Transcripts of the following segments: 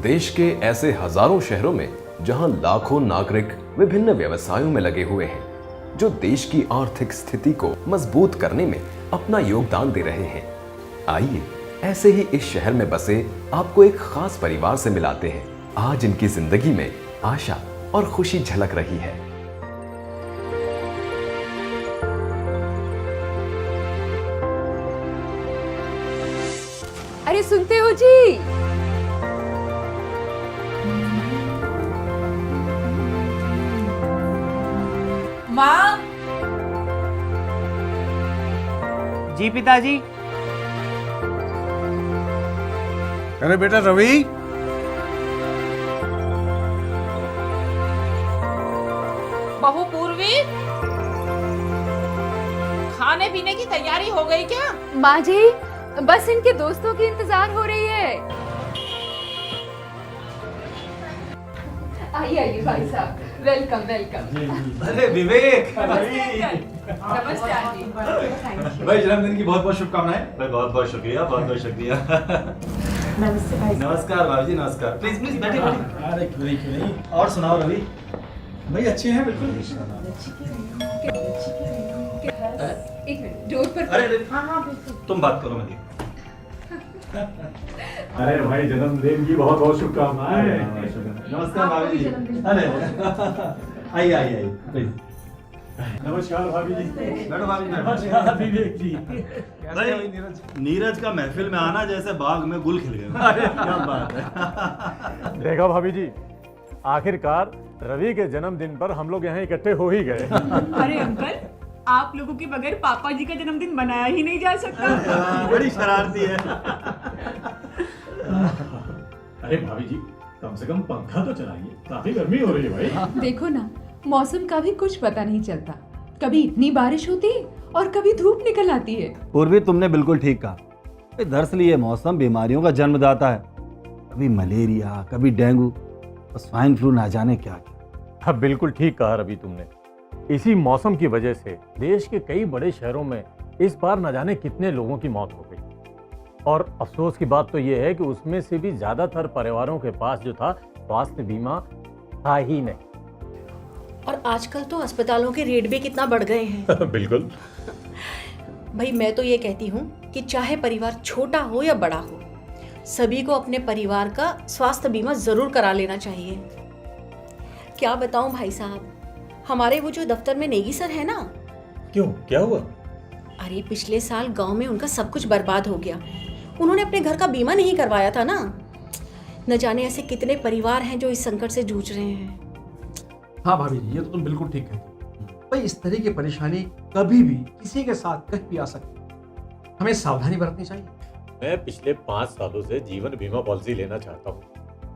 देश के ऐसे हजारों शहरों में जहां लाखों नागरिक विभिन्न व्यवसायों में लगे हुए हैं, जो देश की आर्थिक स्थिति को मजबूत करने में अपना योगदान दे रहे हैं। आइए ऐसे ही इस शहर में बसे आपको एक खास परिवार से मिलाते हैं। आज इनकी जिंदगी में आशा और खुशी झलक रही है। अरे सुनते हो जी? माँ। जी पिताजी। अरे बेटा रवि, बहू पूर्वी, खाने पीने की तैयारी हो गई क्या? माँ जी, बस इनके दोस्तों की इंतजार हो रही है। आइए आइए भाई साहब, वेलकम वेलकम। अरे विवेक, नमस्ते आंटी। भाई जन्मदिन की बहुत बहुत शुभकामनाएं। भाई बहुत बहुत शुक्रिया, बहुत बहुत शुक्रिया। नमस्ते भाई। नमस्कार भाभी जी, नमस्कार। प्लीज प्लीज बैठिए बैठिए। अरे क्यों नहीं। और सुनाओ रवि? भाई अच्छे हैं बिल्कुल। एक मिनट, डोर पर। अरे हाँ बिल्कुल। तुम बात करो, मैं देखो। अरे भाई जन्मदिन की बहुत बहुत शुभकामनाएं। नमस्कार भाभी जी। अरे आइए आइए आइए प्लीज। नमस्कार भाभी जी। बैठो भाभी जी। नमस्कार विवेक जी। भाई नीरज का महफिल में आना जैसे बाग में गुल खिल गए। क्या बात है। देखा भाभी जी, आखिरकार रवि के जन्मदिन पर हम लोग यहाँ इकट्ठे हो ही गए। अरे अंकल, आप लोगों के बगैर पापा जी का जन्मदिन मनाया ही नहीं जा सकता। बड़ी शरारती है। अरे भाभी जी, कम से कम पंखा तो चलाइए, काफी गर्मी हो रही है भाई। देखो ना, मौसम का भी कुछ पता नहीं चलता। कभी इतनी बारिश होती है और कभी धूप निकल आती है। पूर्वी, तुमने बिल्कुल ठीक कहा। दरअसल ये मौसम बीमारियों का जन्मदाता है। कभी मलेरिया, कभी डेंगू और स्वाइन फ्लू, ना जाने क्या क्या। हाँ बिल्कुल ठीक कहा रवि तुमने। इसी मौसम की वजह से देश के कई बड़े शहरों में इस बार न जाने कितने लोगों की मौत हो गई। और अफसोस की बात तो यह है कि उसमें से भी ज्यादातर परिवारों के पास जो था स्वास्थ्य बीमा था ही नहीं। और आजकल तो अस्पतालों के रेट भी कितना बढ़ गए हैं। बिल्कुल। भाई मैं तो ये कहती हूँ कि चाहे परिवार छोटा हो या बड़ा हो, सभी को अपने परिवार का स्वास्थ्य बीमा जरूर करा लेना चाहिए। क्या बताऊं भाई साहब, हमारे वो जो दफ्तर में नेगी सर है ना। क्यों, क्या हुआ? अरे पिछले साल गांव में उनका सब कुछ बर्बाद हो गया। उन्होंने अपने घर का बीमा नहीं करवाया था ना। न जाने ऐसे कितने परिवार हैं जो इस संकट से जूझ रहे हैं। हाँ भाभी जी, ये तो तुम बिल्कुल ठीक कहती हो। भाई इस तरह की परेशानी कभी भी किसी के साथ कहीं भी आ सकती है। हमें सावधानी बरतनी चाहिए। मैं पिछले 5 सालों से जीवन बीमा पॉलिसी लेना चाहता हूँ,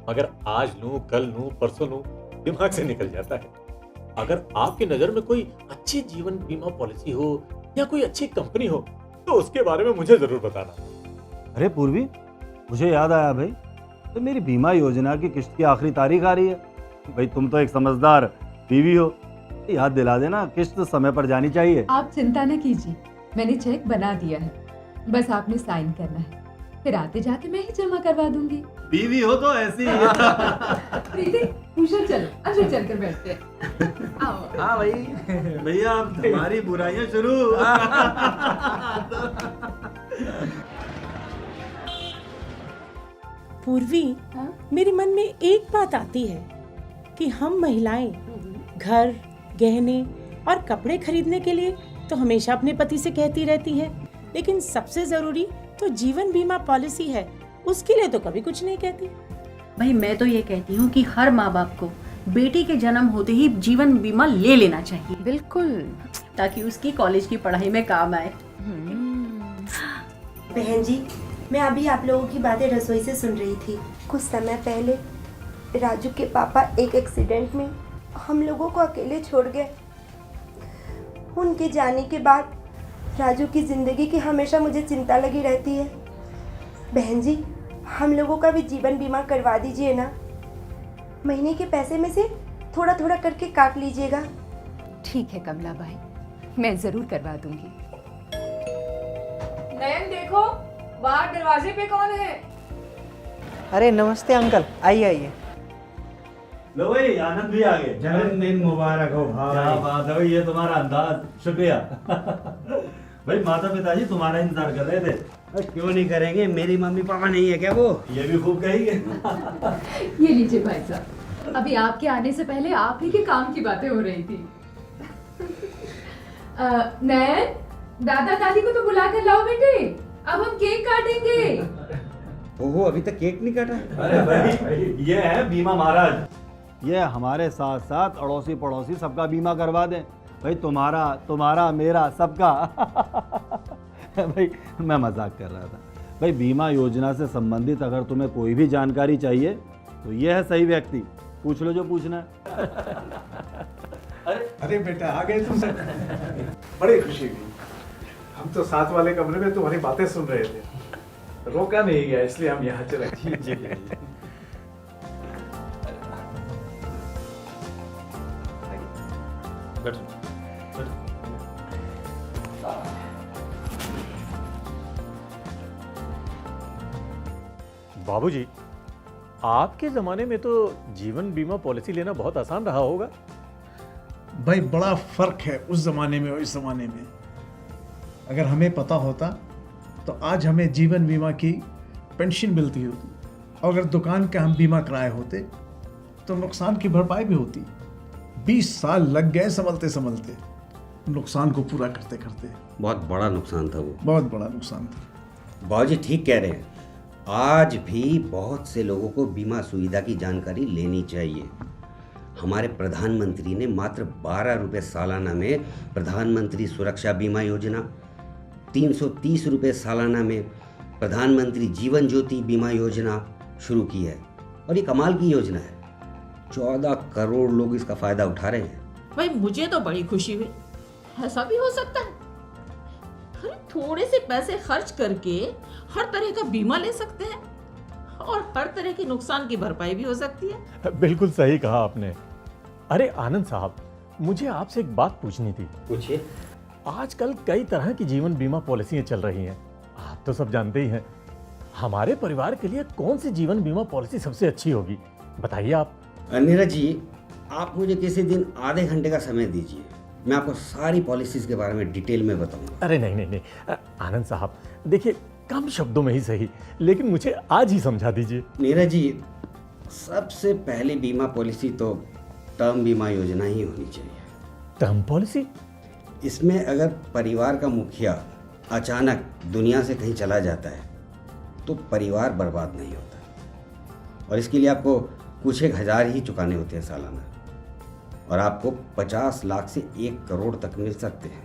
मगर आज लूं, कल लूं, परसों लूं, दिमाग से निकल जाता है। अगर आपकी नजर में कोई अच्छी जीवन बीमा पॉलिसी हो या कोई अच्छी कंपनी हो तो उसके बारे में मुझे जरूर बताना। अरे पूर्वी, मुझे याद आया भाई, तो मेरी बीमा योजना की किस्त की आखिरी तारीख आ रही है। भाई तुम तो एक समझदार बीवी हो, याद दिला देना, किस्त समय पर जानी चाहिए। आप चिंता न कीजिए, मैंने चेक बना दिया है। बस आपने साइन करना है, फिर आते जाते मैं ही जमा करवा दूंगी। बीवी हो तो ऐसी ही। प्रीति, उषा चलो, अंदर चलकर बैठते हैं। आओ। हाँ भाई, भैया अब तुम्हारी बुराइयां शुरू। पूर्वी, मेरे मन में एक बात आती है कि हम महिलाएं घर, गहने और कपड़े खरीदने के लिए तो हमेशा अपने पति से कहती रहती है, लेकिन सबसे जरूरी तो जीवन बीमा पॉलिसी है, उसके लिए तो कभी कुछ नहीं कहती। भाई मैं तो ये कहती हूँ कि हर माँ बाप को बेटी के जन्म होते ही जीवन बीमा ले लेना चाहिए। बिल्कुल, ताकि उसकी कॉलेज की पढ़ाई में काम आए। बहन जी, मैं अभी आप लोगों की बातें रसोई से सुन रही थी। कुछ समय पहले राजू के पापा एक एक्सीडेंट में हम लोगों को अकेले छोड़ गए। उनके जाने के बाद राजू की ज़िंदगी की हमेशा मुझे चिंता लगी रहती है। बहन जी, हम लोगों का भी जीवन बीमा करवा दीजिए ना। महीने के पैसे में से थोड़ा थोड़ा करके काट लीजिएगा। ठीक है कमला भाई, मैं जरूर करवा दूंगी। नयन देखो, बाहर दरवाजे पे कौन है? अरे नमस्ते अंकल, आइए आइए। लो भाई, आनंद भी आ गए। जन्मदिन मुबारक हो क्या बात है भाई, ये तुम्हारा अंदाज, शुक्रिया। भाई माता पिताजी तुम्हारा इंतजार कर रहे थे। क्यों नहीं करेंगे, मेरी मम्मी पापा नहीं है क्या वो? ये भी खूब कहेंगे। ये लीजिए भाई साहब, अभी आपके आने से पहले आप ही के काम की बातें हो रही थी। नैन, दादा दादी को तो बुला कर लाओ बेटे, अब हम केक काटेंगे। ओहो, अभी तक केक नहीं काटा? अरे भाई, ये है बीमा महाराज। ये हमारे साथ साथ अड़ोसी पड़ोसी सबका बीमा करवा दें भाई, तुम्हारा तुम्हारा मेरा सबका। भाई मैं मजाक कर रहा था भाई। बीमा योजना से संबंधित अगर तुम्हें कोई भी जानकारी चाहिए तो ये है सही व्यक्ति, पूछ लो जो पूछना है। अरे बेटा आ गए तुम सब, बड़ी खुशी हुई। हम तो साथ वाले कमरे में तुम्हारी बातें सुन रहे थे, रोका नहीं गया इसलिए हम यहाँ चले गए। बाबूजी, आपके जमाने में तो जीवन बीमा पॉलिसी लेना बहुत आसान रहा होगा। भाई बड़ा फर्क है उस जमाने में और इस जमाने में। अगर हमें पता होता तो आज हमें जीवन बीमा की पेंशन मिलती होती, और अगर दुकान का हम बीमा कराए होते तो नुकसान की भरपाई भी होती। 20 साल लग गए संभलते संभलते, नुकसान को पूरा करते करते। बहुत बड़ा नुकसान था वो, बहुत बड़ा नुकसान था। बाबूजी ठीक कह रहे हैं। आज भी बहुत से लोगों को बीमा सुविधा की जानकारी लेनी चाहिए। हमारे प्रधानमंत्री ने मात्र 12 रुपये सालाना में प्रधानमंत्री सुरक्षा बीमा योजना, 330 रुपये सालाना में प्रधानमंत्री जीवन ज्योति बीमा योजना शुरू की है। और ये कमाल की योजना है, 14 करोड़ लोग इसका फायदा उठा रहे हैं। भाई मुझे तो बड़ी खुशी हुई। ऐसा भी हो सकता है, अरे थोड़े से पैसे खर्च करके हर तरह का बीमा ले सकते हैं और हर तरह के नुकसान की भरपाई भी हो सकती है। बिल्कुल सही कहा आपने। अरे आनंद साहब, मुझे आपसे एक बात पूछनी थी। पूछिए। आजकल कई तरह की जीवन बीमा पॉलिसियां चल रही हैं, आप तो सब जानते ही हैं। हमारे परिवार के लिए कौन सी जीवन बीमा पॉलिसी सबसे अच्छी होगी, बताइए आप। नीरज जी, आप मुझे किसी दिन आधे घंटे का समय दीजिए, मैं आपको सारी पॉलिसीज के बारे में डिटेल में बताऊंगा। अरे नहीं नहीं नहीं आनंद साहब, देखिए कम शब्दों में ही सही, लेकिन मुझे आज ही समझा दीजिए। नीरज जी, सबसे पहली बीमा पॉलिसी तो टर्म बीमा योजना ही होनी चाहिए। Term policy? इसमें अगर परिवार का मुखिया अचानक दुनिया से कहीं चला जाता है तो परिवार बर्बाद नहीं होता, और इसके लिए आपको कुछ 1,000 ही चुकाने होते हैं सालाना, और आपको 50 लाख से 1 करोड़ तक मिल सकते हैं।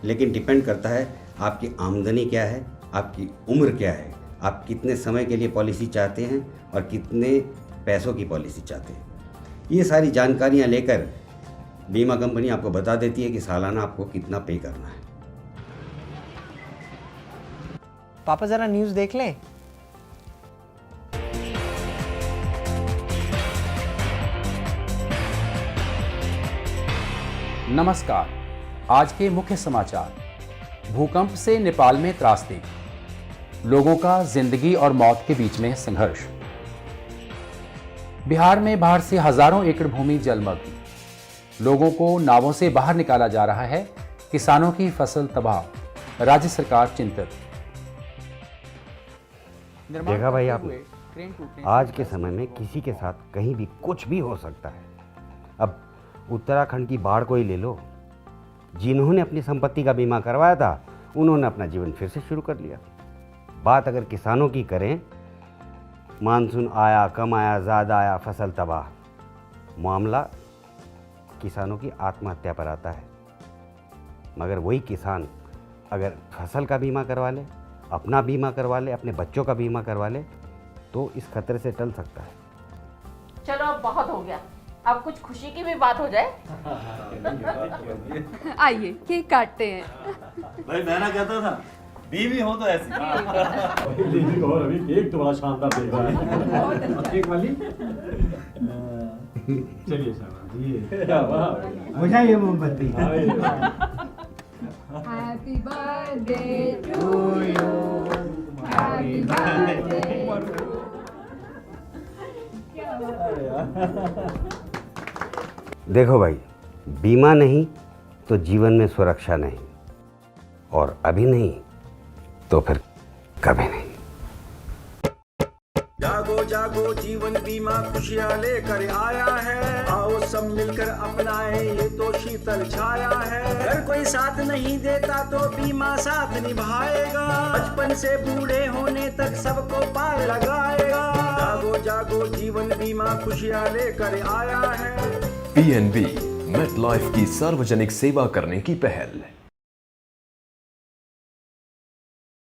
लेकिन डिपेंड करता है आपकी आमदनी क्या है, आपकी उम्र क्या है, आप कितने समय के लिए पॉलिसी चाहते हैं और कितने पैसों की पॉलिसी चाहते हैं। ये सारी जानकारियां लेकर बीमा कंपनी आपको बता देती है कि सालाना आपको कितना पे करना है। पापा जरा न्यूज़ देख लें। नमस्कार, आज के मुख्य समाचार। भूकंप से नेपाल में त्रासदी, लोगों का जिंदगी और मौत के बीच में संघर्ष। बिहार में बाढ़ से हजारों एकड़ भूमि जलमग्न, लोगों को नावों से बाहर निकाला जा रहा है, किसानों की फसल तबाह, राज्य सरकार चिंतित। देखा भाई आपने, आज के समय में किसी के साथ कहीं भी कुछ भी हो सकता है। अब उत्तराखंड की बाढ़ को ही ले लो, जिन्होंने अपनी संपत्ति का बीमा करवाया था उन्होंने अपना जीवन फिर से शुरू कर लिया। बात अगर किसानों की करें, मानसून आया, कम आया, ज़्यादा आया, फसल तबाह, मामला किसानों की आत्महत्या पर आता है। मगर वही किसान अगर फसल का बीमा करवा ले, अपना बीमा करवा ले, अपने बच्चों का बीमा करवा ले, तो इस खतरे से टल सकता है। चलो अब बहुत हो गया, अब कुछ खुशी की भी बात हो जाए। आइए केक काटते हैं। भाई मैं ना कहता था, बीवी हो तो ऐसी। और अभी केक तो बड़ा शानदार देख रहा है। केक वाली चलिए शाबाश, ये बुझाइए मोमबत्ती। Happy birthday to you, happy birthday देखो भाई, बीमा नहीं तो जीवन में सुरक्षा नहीं, और अभी नहीं तो फिर कभी नहीं। जागो जागो जीवन बीमा खुशियाँ लेकर आया है, आओ सब मिलकर अपनाएं ये तो शीतल छाया है। अगर कोई साथ नहीं देता तो बीमा साथ निभाएगा, बचपन से बूढ़े होने तक सबको पार लगाएगा। जागो जागो जीवन बीमा खुशियाँ लेकर आया है। पीएनबी, मेट लाइफ की सार्वजनिक सेवा करने की पहल।